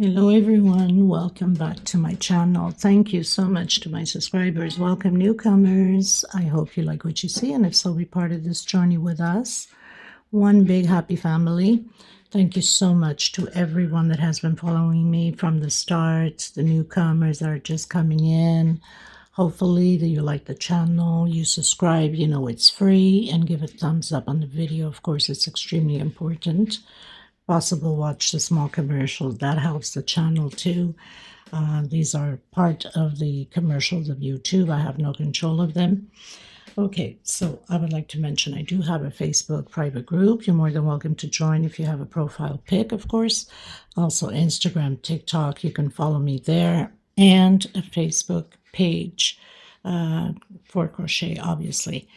Hello everyone, welcome back to my channel. Thank you so much to my subscribers. Welcome newcomers. I hope you like what you see, and if so, be part of this journey with us. One big happy family. Thank you so much to everyone that has been following me from the start, the newcomers that are just coming in. Hopefully that you like the channel, you subscribe, you know it's free, and give a thumbs up on the video. Of course, it's extremely important. Possible watch the small commercials, that helps the channel too. These are part of the commercials of YouTube. I have no control of them. Okay, so I would like to mention I do have a Facebook private group. You're more than welcome to join if you have a profile pic, of course. Also Instagram, TikTok, you can follow me there, and a Facebook page for crochet, obviously.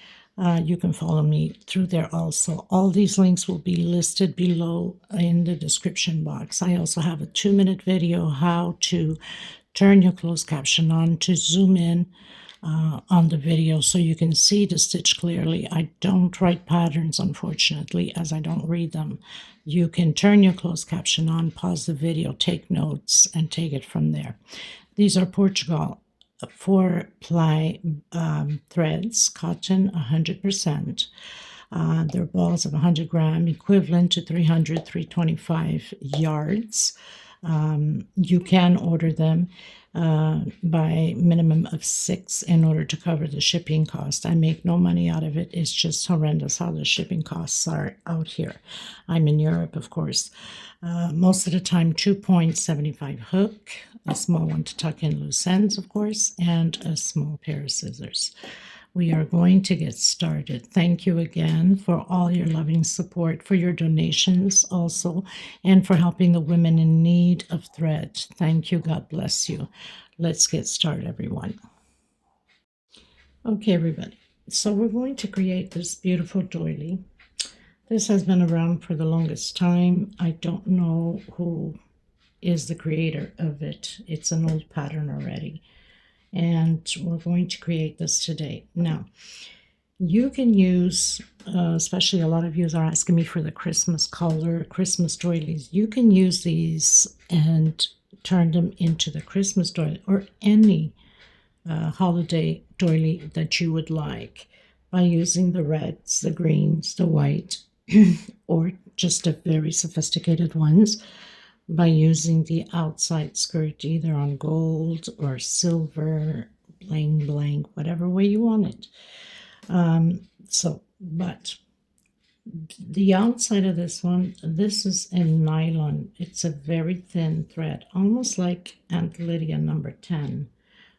You can follow me through there also. All these links will be listed below in the description box. I also have a 2-minute video how to turn your closed caption on to zoom in on the video so you can see the stitch clearly. I don't write patterns, unfortunately, as I don't read them. You can turn your closed caption on, pause the video, take notes, and take it from there. These are Portugal 4-ply threads, cotton 100%. They're balls of 100 gram, equivalent to 325 yards. You can order them by minimum of 6 in order to cover the shipping cost. I make no money out of it. It's just horrendous how the shipping costs are out here. I'm in Europe, of course. Most of the time 2.75 hook, a small one to tuck in loose ends, of course, and a small pair of scissors. We are going to get started. Thank you again for all your loving support, for your donations also, and for helping the women in need of thread. Thank you. God bless you. Let's get started, everyone. Okay, everybody. So we're going to create this beautiful doily. This has been around for the longest time. I don't know who is the creator of it. It's an old pattern already. And we're going to create this today. Now, you can use, especially a lot of you are asking me for the Christmas color, Christmas doilies. You can use these and turn them into the Christmas doily or any holiday doily that you would like by using the reds, the greens, the white, or just the very sophisticated ones by using the outside skirt either on gold or silver, bling bling, whatever way you want it. But the outside of this one, this is in nylon. It's a very thin thread, almost like Aunt Lydia number 10.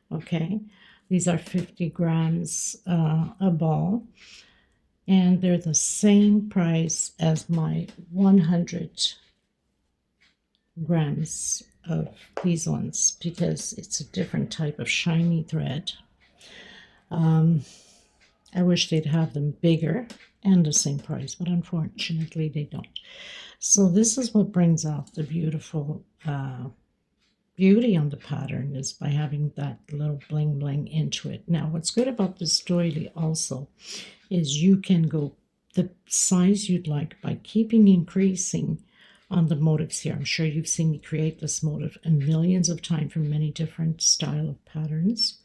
Okay, these are 50 grams a ball, and they're the same price as my 100 grams of these ones because it's a different type of shiny thread. I wish they'd have them bigger and the same price, but unfortunately they don't. So this is what brings out the beautiful beauty on the pattern, is by having that little bling bling into it. Now what's good about this doily also is you can go the size you'd like by keeping increasing on the motifs here. I'm sure you've seen me create this motif millions of times for many different style of patterns.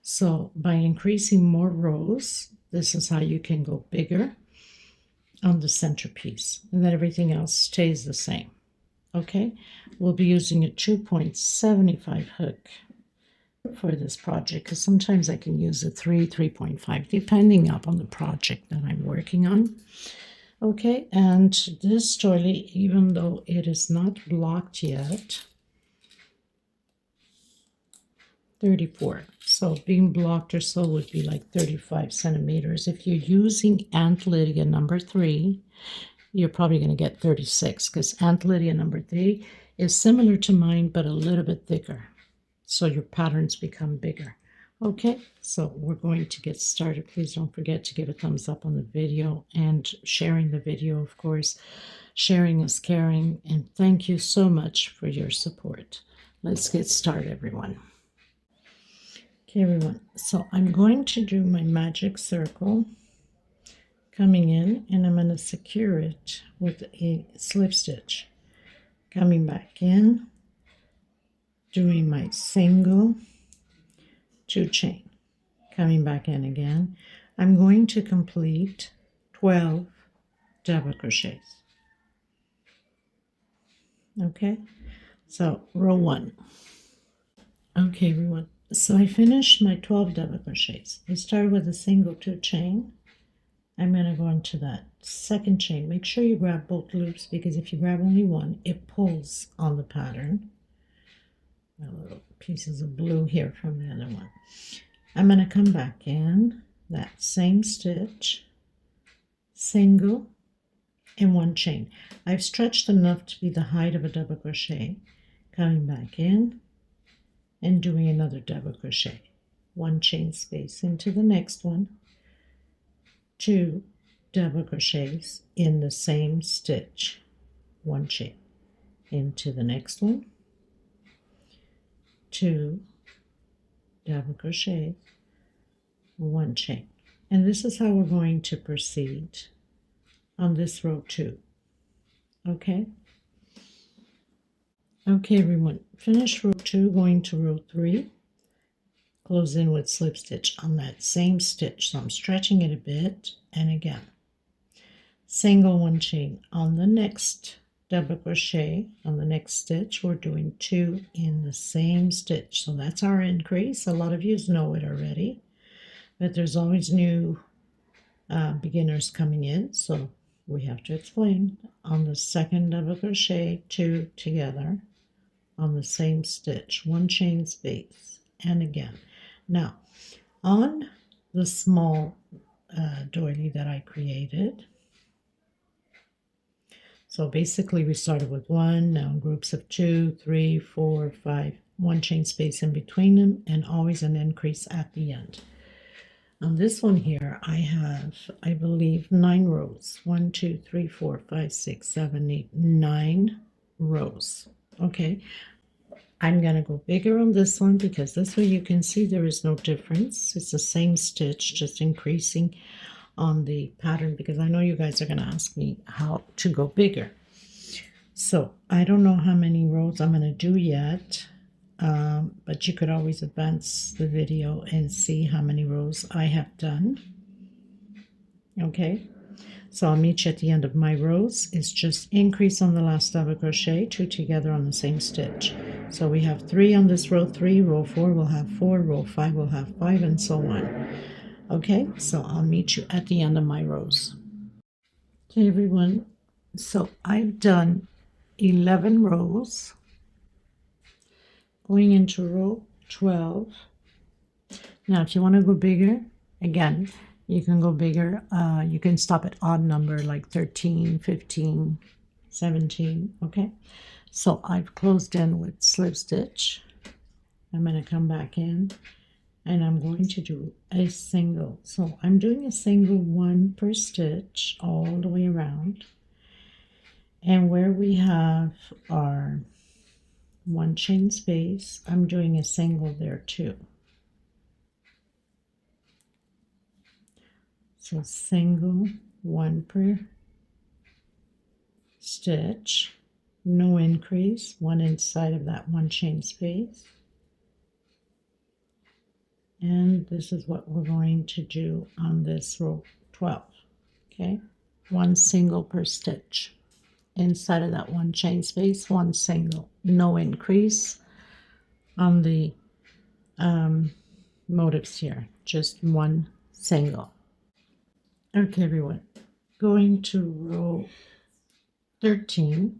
So by increasing more rows, this is how you can go bigger on the centerpiece, and then everything else stays the same. Okay, we'll be using a 2.75 hook for this project, because sometimes I can use a 3.5, depending upon the project that I'm working on. Okay, and this doily, even though it is not blocked yet, 34. So being blocked or so would be like 35 centimeters. If you're using Aunt Lydia number 3, you're probably going to get 36, because Aunt Lydia number 3 is similar to mine, but a little bit thicker. So your patterns become bigger. Okay, so we're going to get started. Please don't forget to give a thumbs up on the video and sharing the video, of course. Sharing is caring, and thank you so much for your support. Let's get started, everyone. Okay, everyone, so I'm going to do my magic circle coming in, and I'm going to secure it with a slip stitch. Coming back in, doing my single, 2 chain, coming back in again. I'm going to complete 12 double crochets. Okay, so row 1. Okay, everyone, so I finished my 12 double crochets. I started with a single 2 chain. I'm going to go into that second chain. Make sure you grab both loops, because if you grab only one, it pulls on the pattern. Little pieces of blue here from the other one. I'm going to come back in that same stitch, single, and 1 chain. I've stretched enough to be the height of a double crochet. Coming back in and doing another double crochet, 1 chain space into the next one, 2 double crochets in the same stitch, 1 chain into the next one, 2 double crochets, 1 chain. And this is how we're going to proceed on this row 2. Okay, everyone, finish row 2, going to row 3, close in with slip stitch on that same stitch. So I'm stretching it a bit, and again, single 1 chain on the next double crochet. On the next stitch, we're doing 2 in the same stitch. So that's our increase. A lot of you know it already, but there's always new beginners coming in, so we have to explain. On the second double crochet, 2 together on the same stitch, 1 chain space, and again. Now, on the small doily that I created, so basically we started with 1, now groups of 2, 3, 4, 5, 1 chain space in between them, and always an increase at the end. On this one here, I have, I believe, 9 rows. 1, 2, 3, 4, 5, 6, 7, 8, 9 rows. Okay, I'm going to go bigger on this one, because this way you can see there is no difference. It's the same stitch, just increasing on the pattern, because I know you guys are going to ask me how to go bigger. So I don't know how many rows I'm going to do yet, but you could always advance the video and see how many rows I have done. Okay, so I'll meet you at the end of my rows. It's just increase on the last double crochet, 2 together on the same stitch. So we have 3 on this row 3, row 4 we'll have 4, row 5 we'll have 5, and so on. Okay, so I'll meet you at the end of my rows. Okay, everyone, so I've done 11 rows. Going into row 12. Now, if you want to go bigger, again, you can go bigger. You can stop at odd number like 13, 15, 17. Okay, so I've closed in with slip stitch. I'm going to come back in, and I'm going to do a single. So I'm doing a single 1 per stitch all the way around. And where we have our 1 chain space, I'm doing a single there too. So single 1 per stitch, no increase, 1 inside of that 1 chain space. And this is what we're going to do on this row 12. Okay, 1 single per stitch. Inside of that 1 chain space, 1 single, no increase on the motifs here, just 1 single. Okay, everyone, going to row 13.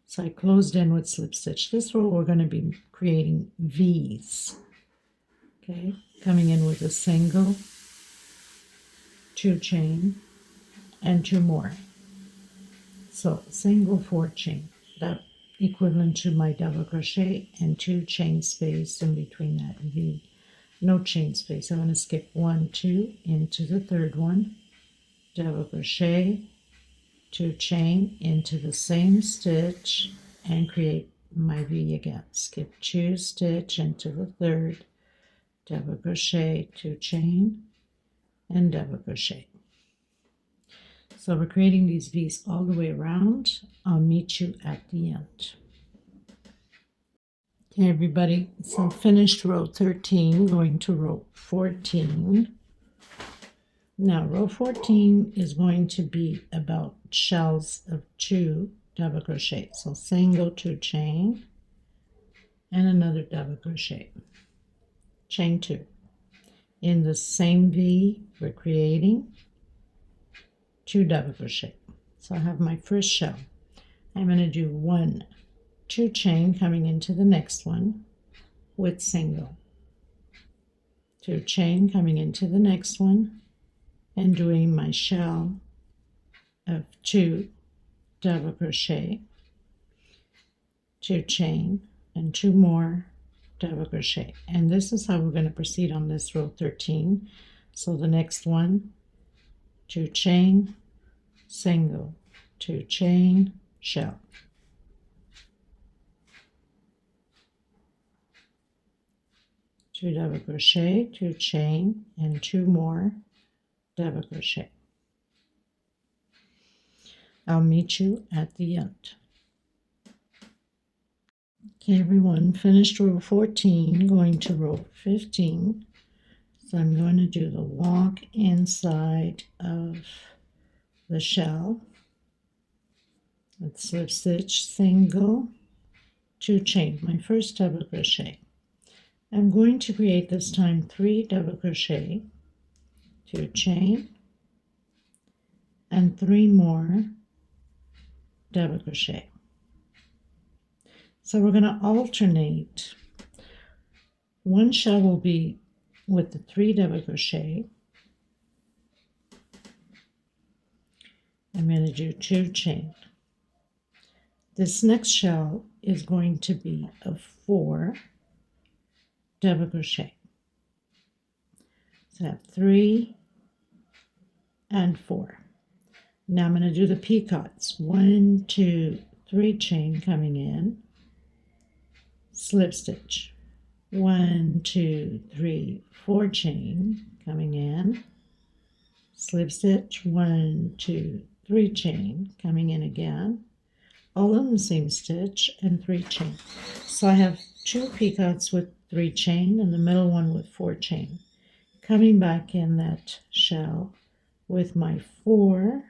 So I closed in with slip stitch. This row we're going to be creating V's. Okay, coming in with a single, 2 chain, and 2 more. So single 4 chain, that equivalent to my double crochet, and 2 chain space in between that V. No chain space. I'm going to skip 1, 2 into the third one, double crochet, 2 chain into the same stitch, and create my V again. Skip 2 stitch into the third, double crochet, 2 chain, and double crochet. So we're creating these V's all the way around. I'll meet you at the end. Okay, everybody, so finished row 13, going to row 14. Now, row 14 is going to be about shells of 2 double crochet. So single 2 chain and another double crochet. Chain 2. In the same V, we're creating 2 double crochet. So I have my first shell. I'm going to do 1 2 chain coming into the next one with single. 2 chain coming into the next one and doing my shell of 2 double crochet, 2 chain and 2 more double crochet. And this is how we're going to proceed on this row 13. So the next one, 2 chain, single, 2 chain, shell. Two double crochet, 2 chain and 2 more double crochet. I'll meet you at the end. Okay, everyone, finished row 14, going to row 15. So I'm going to do the walk inside of the shell. Let's slip stitch, single, 2 chain, my first double crochet. I'm going to create this time 3 double crochet, 2 chain, and 3 more double crochet. So we're going to alternate. One shell will be with the 3 double crochet. I'm going to do 2 chain. This next shell is going to be a 4 double crochet. So I have 3 and 4. Now I'm going to do the peacocks. 1 2 3 chain coming in, slip stitch. 1 2 3 4 chain coming in, slip stitch. 1 2 3 chain coming in again, all in the same stitch, and 3 chain. So I have 2 peacocks with 3 chain and the middle one with 4 chain. Coming back in that shell with my 4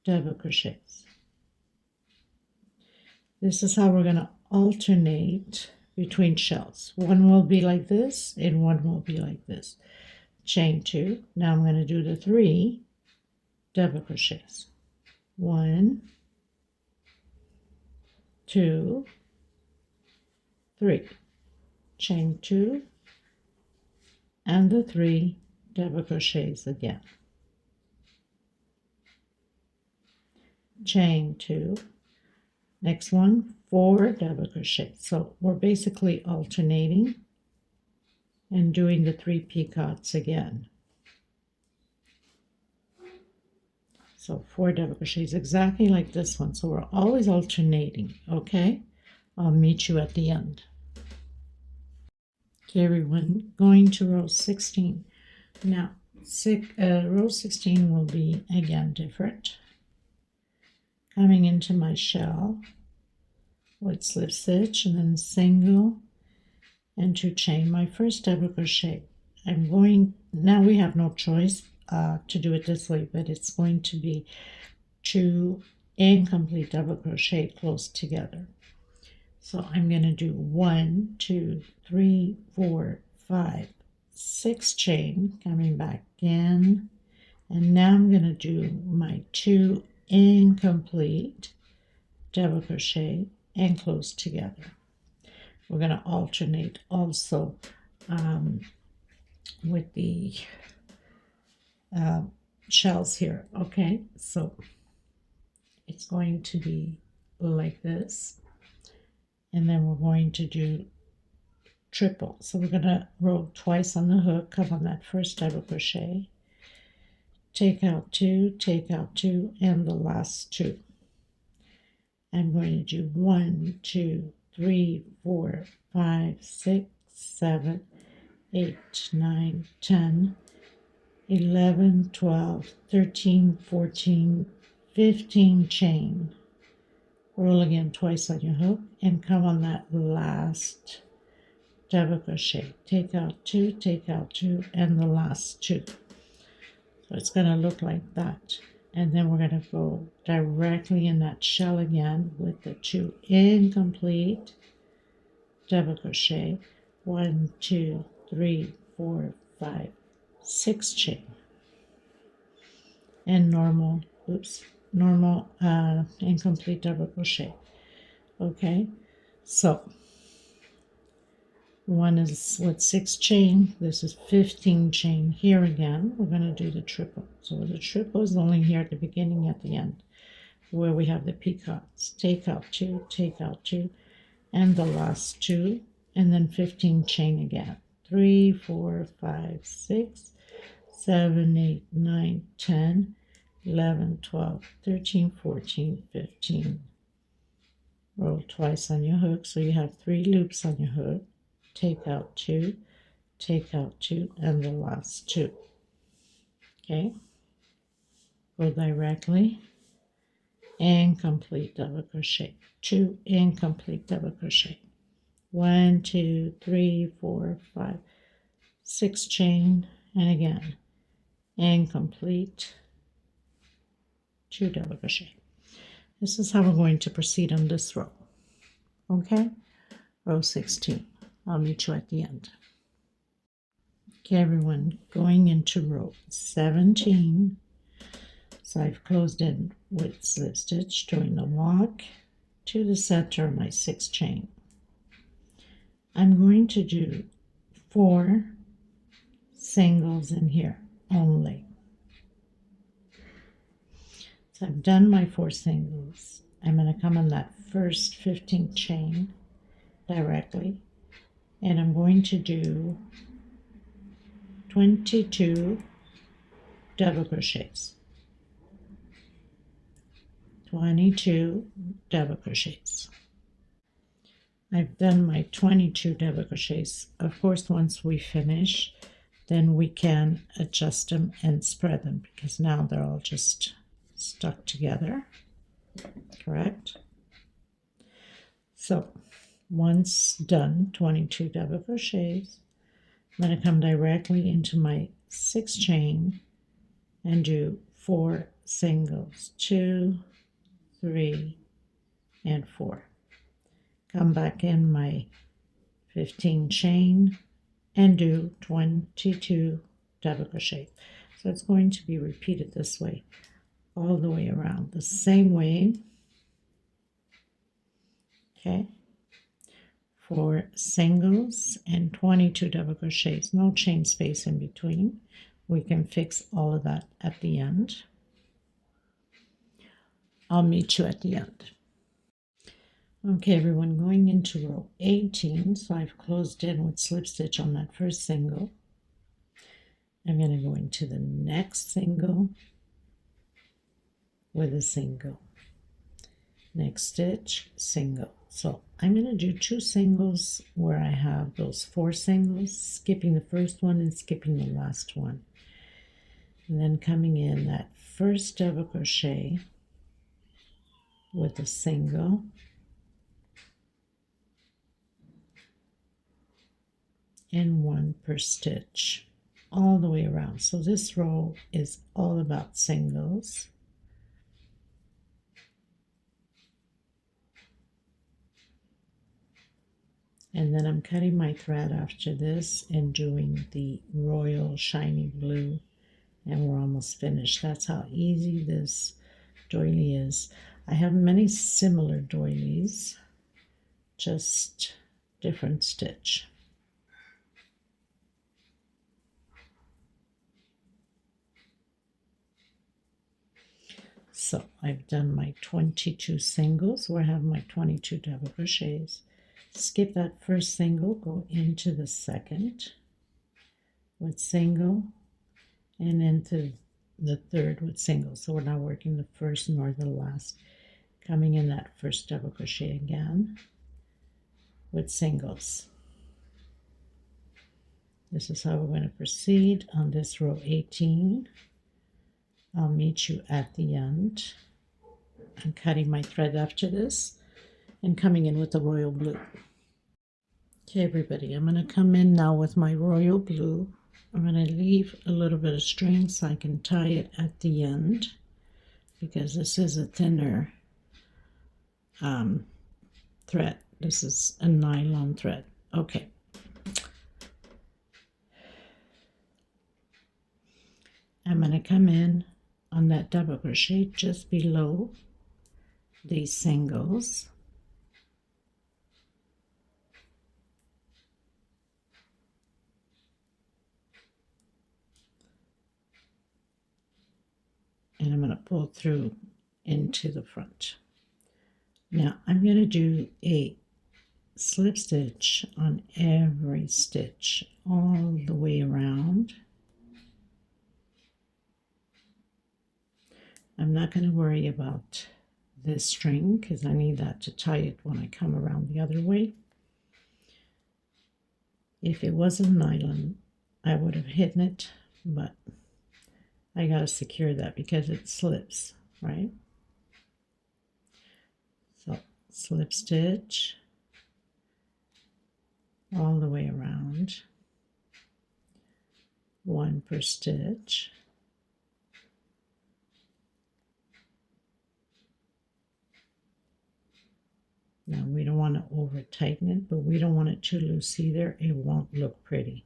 double crochets. This is how we're going to alternate between shells. One will be like this and one will be like this. Chain 2. Now I'm going to do the 3 double crochets. 1 2 3. Chain 2 and the 3 double crochets again. Chain 2. Next one, 4 double crochet. So we're basically alternating and doing the 3 peacocks again. So 4 double crochets, exactly like this one. So we're always alternating, okay? I'll meet you at the end. Okay, everyone, going to row 16. Now, row 16 will be again different. Coming into my shell with slip stitch and then single and 2 chain, my first double crochet. Now we have no choice to do it this way, but it's going to be 2 incomplete double crochet close together. So I'm going to do 1 2 3 4 5 6 chain coming back in, and now I'm going to do my 2 incomplete double crochet and close together. We're going to alternate also with the shells here. Okay, so it's going to be like this, and then we're going to do triple. So we're going to roll twice on the hook, come on that first double crochet, take out 2, and the last 2. I'm going to do 1 2 3 4 5 6 7 8 9 10 11 12 13 14 15 chain roll again twice on your hook, and come on that last double crochet. Take out two, and the last two. So it's going to look like that. And then we're going to go directly in that shell again with the two incomplete double crochet. 1, 2, 3, 4, 5, 6 chain. And normal incomplete double crochet. Okay, so one is with 6 chain, this is 15 chain. Here again we're going to do the triple. So the triple is only here at the beginning, at the end where we have the peacocks. Take out two, and the last two, and then 15 chain again. 3, 4, 5, 6, 7, 8, 9, 10, 11, 12, 13, 14, 15. Roll twice on your hook, so you have 3 loops on your hook. Take out two, and the last two. Okay, go directly incomplete double crochet, 2 incomplete double crochet. 1, 2, 3, 4, 5, 6 chain, and again incomplete 2 double crochet. This is how we're going to proceed on this row. Okay, row 16. I'll meet you at the end. Okay, everyone, going into row 17. So I've closed in with slip stitch, doing the walk to the center of my 6 chain. I'm going to do 4 singles in here only. So I've done my 4 singles. I'm going to come on that first 15th chain directly, and I'm going to do 22 double crochets. 22 double crochets. I've done my 22 double crochets. Of course, once we finish, then we can adjust them and spread them, because now they're all just stuck together. Correct? So once done, 22 double crochets, I'm going to come directly into my 6 chain and do 4 singles, 2, 3, and 4. Come back in my 15 chain and do 22 double crochet. So it's going to be repeated this way all the way around, the same way. Okay, 4 singles and 22 double crochets, no chain space in between. We can fix all of that at the end. I'll meet you at the end. Okay, everyone, going into row 18. So I've closed in with slip stitch on that first single. I'm going to go into the next single with a single, next stitch, single. So I'm going to do 2 singles where I have those 4 singles, skipping the first one and skipping the last one, and then coming in that first double crochet with a single, and 1 per stitch all the way around. So this row is all about singles. And then I'm cutting my thread after this and doing the royal shiny blue, and we're almost finished. That's how easy this doily is. I have many similar doilies, just different stitch. So I've done my 22 singles where I have my 22 double crochets. Skip that first single, go into the second with single, and into the third with single. So we're not working the first nor the last. Coming in that first double crochet again with singles. This is how we're going to proceed on this row 18. I'll meet you at the end. I'm cutting my thread after this and coming in with the royal blue. Okay, everybody, I'm going to come in now with my royal blue. I'm going to leave a little bit of string so I can tie it at the end, because this is a thinner thread. This is a nylon thread. Okay. I'm going to come in on that double crochet just below these singles. And I'm going to pull through into the front. Now I'm going to do a slip stitch on every stitch all the way around. I'm not going to worry about this string because I need that to tie it when I come around the other way. If it wasn't nylon, I would have hidden it, but I got to secure that because it slips, right? So slip stitch all the way around, one per stitch. Now we don't want to over tighten it, but we don't want it too loose either. It won't look pretty.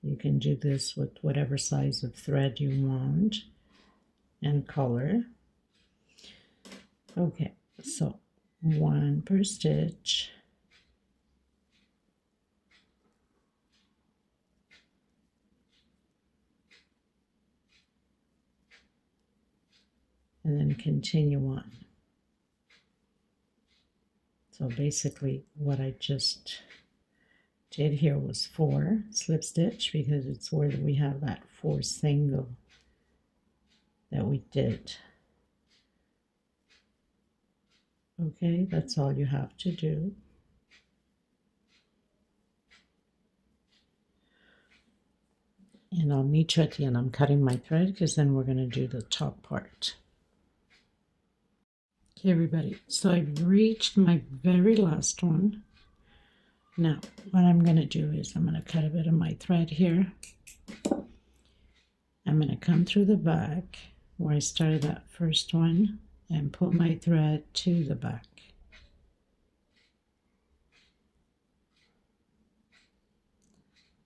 You can do this with whatever size of thread you want and color. Okay, so one per stitch. And then continue on. So basically what I just did here was 4 slip stitch, because it's where we have that 4 single that we did. Okay, that's all you have to do. And I'll meet you at the end. I'm cutting my thread because then we're going to do the top part. Okay, everybody, so I've reached my very last one. Now, what I'm going to do is I'm going to cut a bit of my thread here. I'm going to come through the back where I started that first one and pull my thread to the back.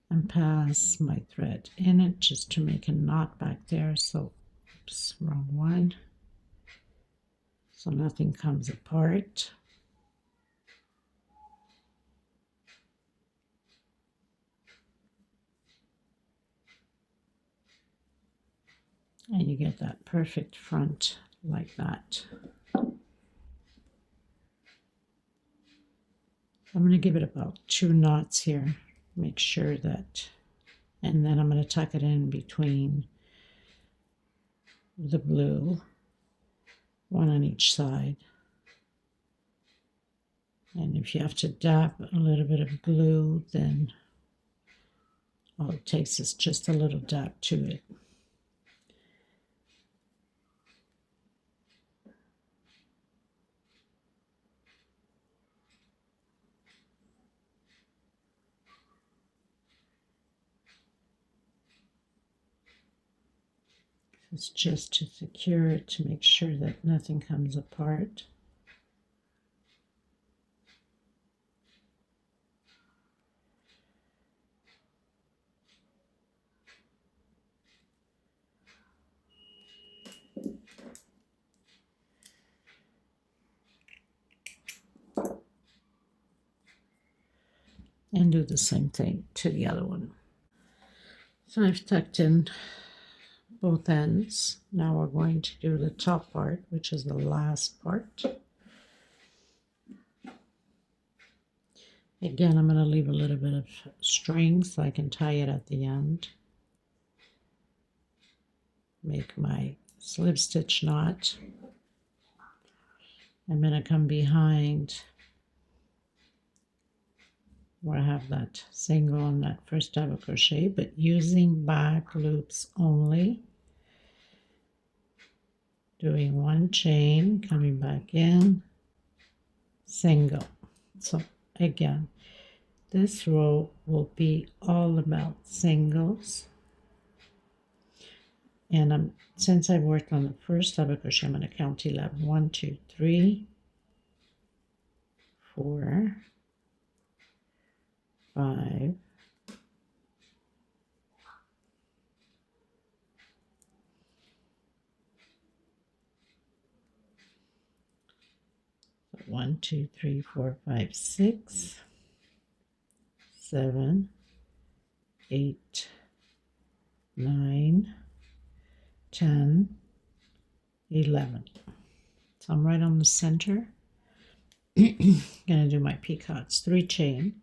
And pass my thread in it just to make a knot back there. So, oops, wrong one. So nothing comes apart. And you get that perfect front like that. I'm going to give it about 2 knots here. Make sure that, and then I'm going to tuck it in between the blue, one on each side. And if you have to dab a little bit of glue, then all it takes is just a little dab to it. It's just to secure it, to make sure that nothing comes apart. And do the same thing to the other one. So I've tucked in both ends. Now we're going to do the top part, which is the last part. Again, I'm going to leave a little bit of string so I can tie it at the end. Make my slip stitch knot. I'm going to come behind where I have that single on that first double crochet, but using back loops only. Doing one chain, coming back in, single. So again, this row will be all about singles. And since I worked on the first double crochet, I'm going to count 11. 1, 2, 3, 4, 5, 1, 2, 3, 4, 5, 6, 7, 8, 9, 10, 11. So I'm right on the center. Gonna do my peacocks. 3 chain.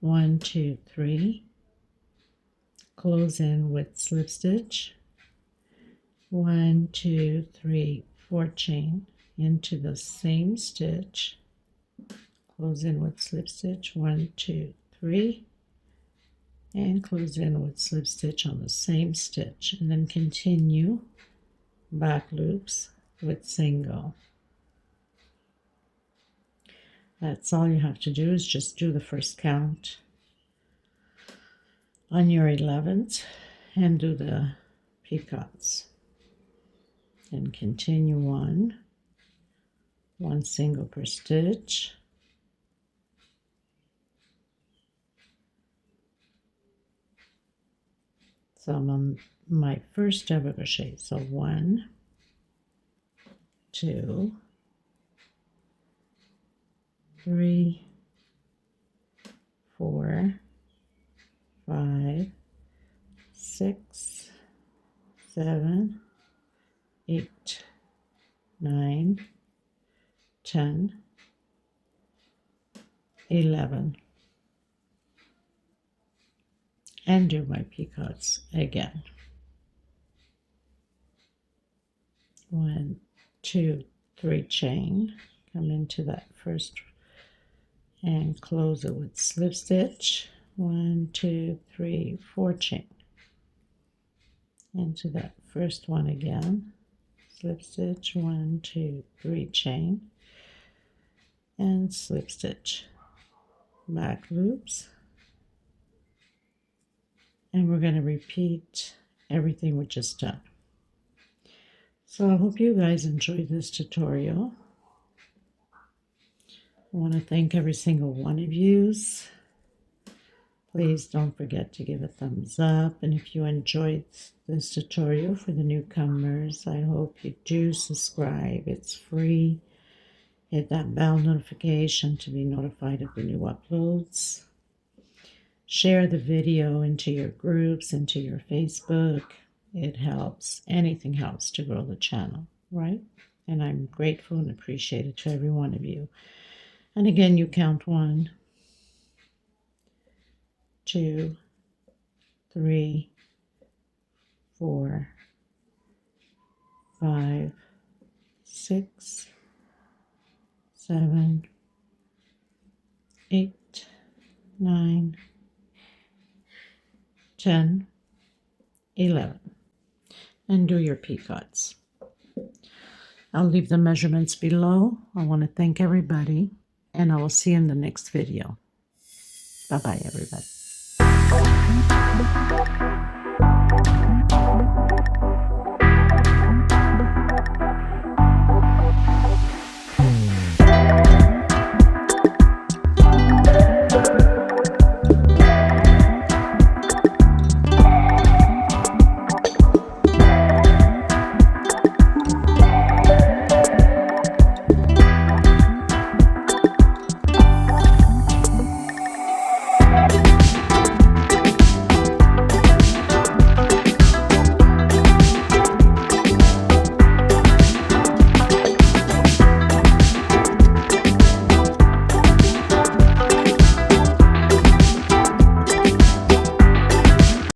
1, 2, 3. Close in with slip stitch. 1, 2, 3, 4 chain into the same stitch. Close in with slip stitch. 1, 2, 3. And close in with slip stitch on the same stitch, and then continue back loops with single. That's all you have to do, is just do the first count on your 11th and do the peacocks, and continue on, one single per stitch. So I'm on my first double crochet. So 1, 2, 3, 4, 5, 6, 7, 8, 9, 10, 11. And do my peacocks again. 1, 2, 3 chain, come into that first and close it with slip stitch. 1, 2, 3, 4 chain into that first one again, slip stitch. 1, 2, 3 chain and slip stitch, back loops. And we're going to repeat everything we just done. So I hope you guys enjoyed this tutorial. I want to thank every single one of you. Please don't forget to give a thumbs up. And if you enjoyed this tutorial, for the newcomers, I hope you do subscribe. It's free. Hit that bell notification to be notified of the new uploads. Share the video into your groups, into your Facebook. It helps. Anything helps to grow the channel, right? And I'm grateful and appreciative to every one of you. And again, you count 1, 2, 3, 4, 5, 6, 7, 8, 9, 10, 11, and do your peacocks. I'll leave the measurements below. I want to thank everybody, and I will see you in the next video. Bye-bye, everybody.